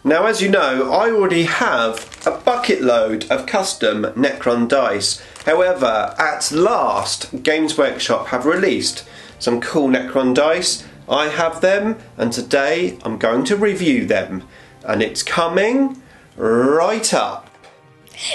Now, as you know, I already have a bucket load of custom Necron dice. However, at last, Games Workshop have released some cool Necron dice. I have them, and today I'm going to review them. And it's coming right up.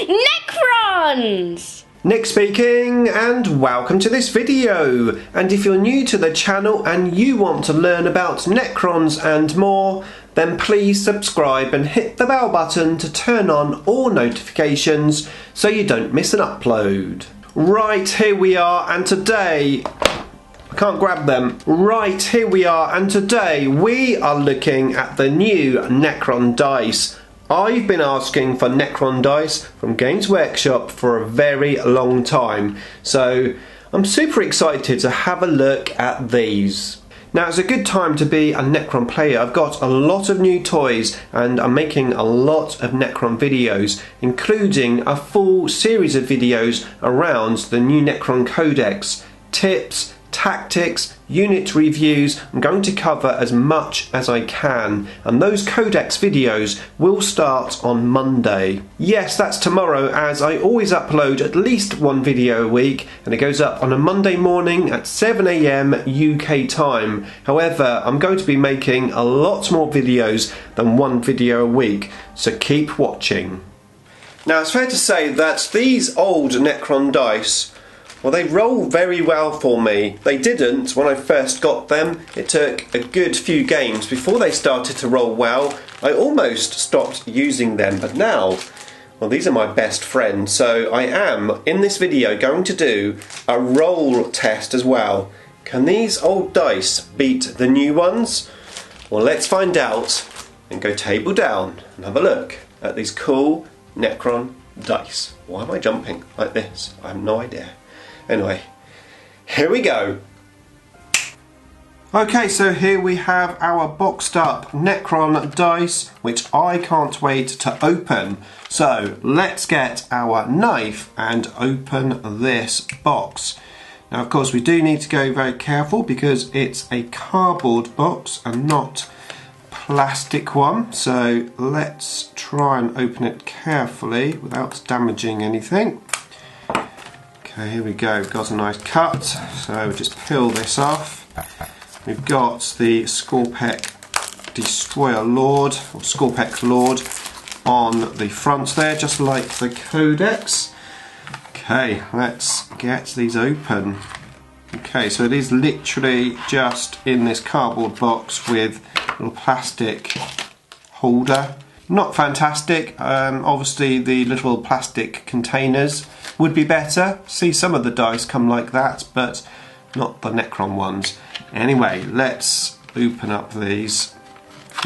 Necrons! Nick speaking, and welcome to this video. And if you're new to the channel and you want to learn about Necrons and more, then please subscribe and hit the bell button to turn on all notifications so you don't miss an upload. Right, here we are, and today... I can't grab them. Right, here we are, and today we are looking at the new Necron dice. I've been asking for Necron dice from Games Workshop for a very long time, so I'm super excited to have a look at these. Now, it's a good time to be a Necron player. I've got a lot of new toys and I'm making a lot of Necron videos, including a full series of videos around the new Necron Codex, tips, tactics, unit reviews. I'm going to cover as much as I can, and those Codex videos will start on Monday. Yes, that's tomorrow, as I always upload at least one video a week, and it goes up on a Monday morning at 7 AM UK time. However, I'm going to be making a lot more videos than one video a week, so keep watching. Now, it's fair to say that these old Necron dice, well, they roll very well for me. They didn't when I first got them. It took a good few games before they started to roll well. I almost stopped using them, but now, well, these are my best friends. So I am, in this video, going to do a roll test as well. Can these old dice beat the new ones? Well, let's find out and go table down and have a look at these cool Necron dice. Why am I jumping like this? I have no idea. Anyway, here we go. Okay, so here we have our boxed up Necron dice, which I can't wait to open. So let's get our knife and open this box. Now, of course, we do need to go very careful because it's a cardboard box and not plastic one. So let's try and open it carefully without damaging anything. Okay, here we go. We've got a nice cut, so we'll just peel this off. We've got the Skorpekh Destroyer Lord, or Skorpekh Lord, on the front there, just like the Codex. Okay, let's get these open. Okay, so it is literally just in this cardboard box with a little plastic holder. Not fantastic. Obviously the little plastic containers would be better. See, some of the dice come like that, but not the Necron ones. Anyway, let's open up these.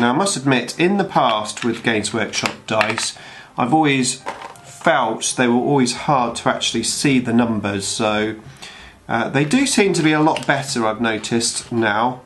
Now, I must admit, in the past with Games Workshop dice, I've always felt they were always hard to actually see the numbers, so they do seem to be a lot better, I've noticed now.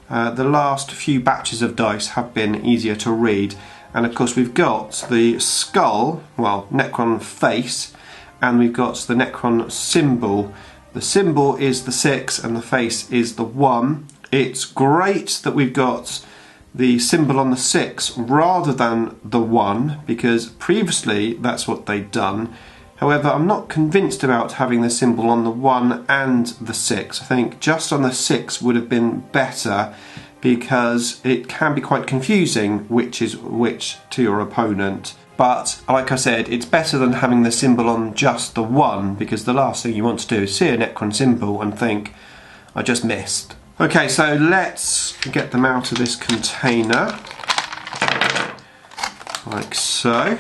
The last few batches of dice have been easier to read. And of course we've got the skull, well, Necron face, and we've got the Necron symbol. The symbol is the 6 and the face is the 1. It's great that we've got the symbol on the 6 rather than the 1, because previously that's what they'd done. However, I'm not convinced about having the symbol on the 1 and the 6. I think just on the 6 would have been better, because it can be quite confusing which is which to your opponent. But like I said, it's better than having the symbol on just the 1, because the last thing you want to do is see a Necron symbol and think, I just missed. Okay, so let's get them out of this container, like so.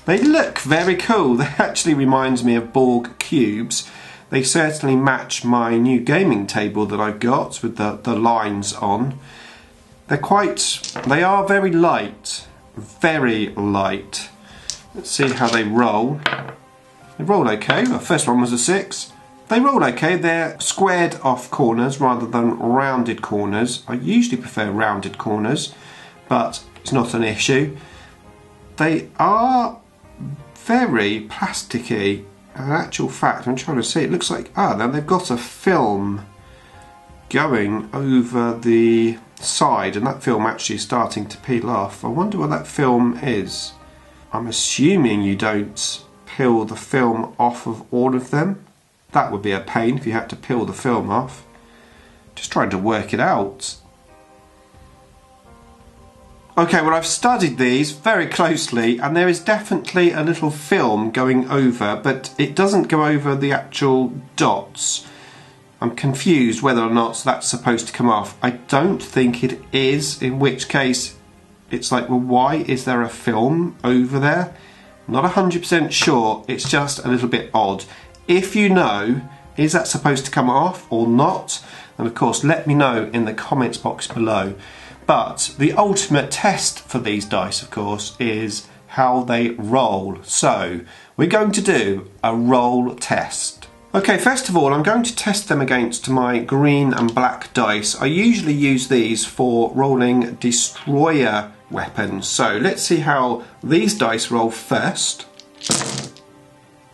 They look very cool. They actually reminds me of Borg cubes. They certainly match my new gaming table that I've got with the lines on. They are very light, very light. Let's see how they roll. They roll okay. The first one was a 6. They roll okay. They're squared off corners rather than rounded corners. I usually prefer rounded corners, but it's not an issue. They are very plasticky. In actual fact, I'm trying to see, it looks like, now they've got a film going over the side, and that film actually is starting to peel off. I wonder what that film is. I'm assuming you don't peel the film off of all of them. That would be a pain if you had to peel the film off. Just trying to work it out. Okay, well, I've studied these very closely, and there is definitely a little film going over, but it doesn't go over the actual dots. I'm confused whether or not that's supposed to come off. I don't think it is, in which case it's like, well, why is there a film over there? Not 100% sure, it's just a little bit odd. If you know, is that supposed to come off or not? And of course, let me know in the comments box below. But the ultimate test for these dice, of course, is how they roll. So we're going to do a roll test. Okay, first of all, I'm going to test them against my green and black dice. I usually use these for rolling destroyer weapons. So let's see how these dice roll first.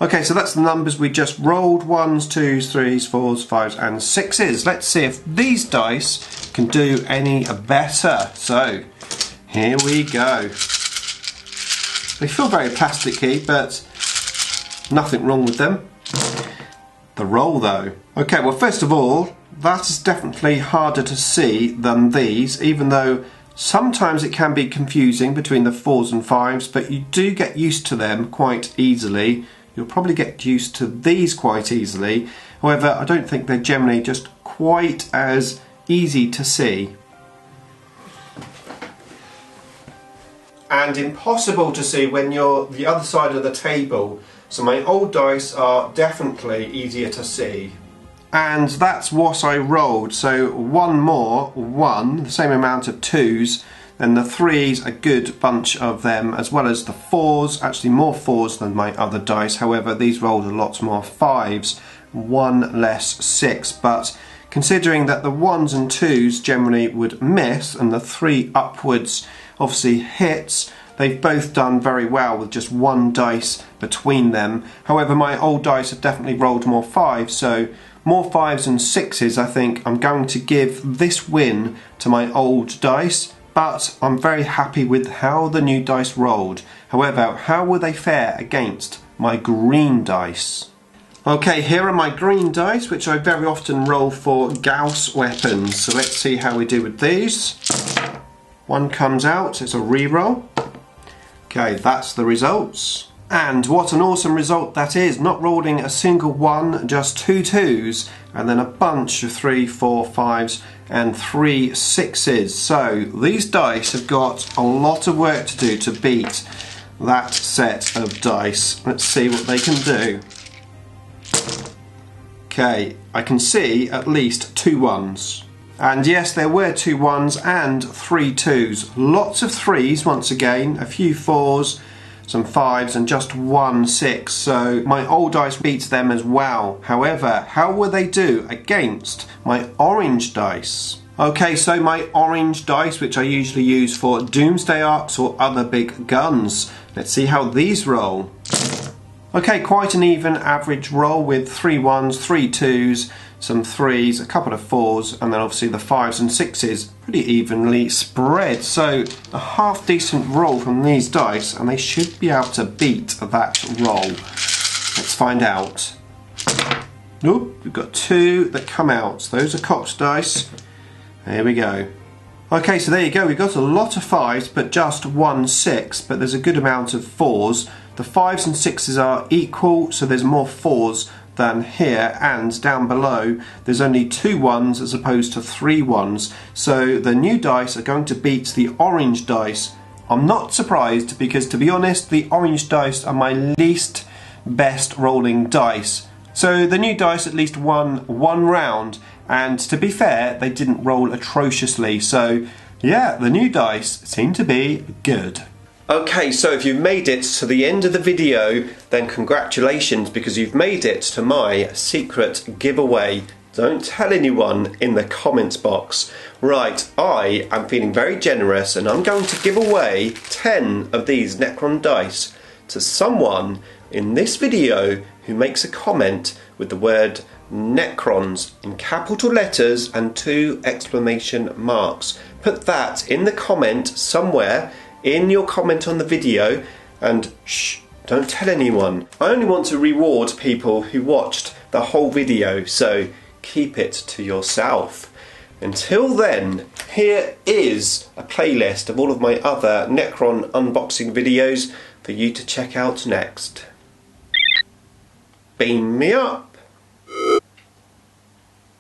Okay, so that's the numbers we just rolled. 1s, 2s, 3s, 4s, 5s and 6s. Let's see if these dice can do any better. So, here we go. They feel very plasticky, but nothing wrong with them. The roll though. Okay, well, first of all, that is definitely harder to see than these, even though sometimes it can be confusing between the 4s and 5s, but you do get used to them quite easily. You'll probably get used to these quite easily. However, I don't think they're generally just quite as easy to see. And impossible to see when you're the other side of the table. So my old dice are definitely easier to see. And that's what I rolled. So one more, 1, the same amount of 2s. Then the 3s, a good bunch of them, as well as the 4s, actually more 4s than my other dice. However, these rolled a lot more 5s, 1 less 6. But considering that the 1s and 2s generally would miss, and the 3 upwards obviously hits, they've both done very well with just 1 dice between them. However, my old dice have definitely rolled more 5s, so more 5s and 6s. I think I'm going to give this win to my old dice. But I'm very happy with how the new dice rolled. However, how will they fare against my green dice? Okay, here are my green dice, which I very often roll for Gauss weapons. So let's see how we do with these. 1 comes out, it's a re-roll. Okay, that's the results. And what an awesome result that is, not rolling a single 1, just 2 2s, and then a bunch of 3, 4, 5s, and 3 6s. So these dice have got a lot of work to do to beat that set of dice. Let's see what they can do. Okay, I can see at least 2 1s. And yes, there were 2 1s and 3 2s. Lots of 3s once again, a few 4s, some 5s and just 1 6, so my old dice beats them as well. However, how will they do against my orange dice? Okay, so my orange dice, which I usually use for doomsday arcs or other big guns. Let's see how these roll. Okay, quite an even average roll with 3 1s, 3 2s, some 3s, a couple of 4s, and then obviously the 5s and 6s pretty evenly spread. So a half decent roll from these dice, and they should be able to beat that roll. Let's find out. Nope, we've got 2 that come out. Those are Cox dice. There we go. Okay, so there you go. We've got a lot of 5s, but just 1 6, but there's a good amount of 4s. The 5s and 6s are equal, so there's more 4s than here, and down below there's only 2 1s as opposed to 3 1s. So the new dice are going to beat the orange dice. I'm not surprised, because to be honest, the orange dice are my least best rolling dice. So the new dice at least won 1 round, and to be fair, they didn't roll atrociously. So yeah, the new dice seem to be good. Okay, so if you've made it to the end of the video, then congratulations, because you've made it to my secret giveaway. Don't tell anyone in the comments box. Right, I am feeling very generous, and I'm going to give away 10 of these Necron dice to someone in this video who makes a comment with the word Necrons in capital letters and 2 exclamation marks. Put that in the comment somewhere in your comment on the video, and shh, don't tell anyone. I only want to reward people who watched the whole video, so keep it to yourself. Until then, here is a playlist of all of my other Necron unboxing videos for you to check out next. Beam me up!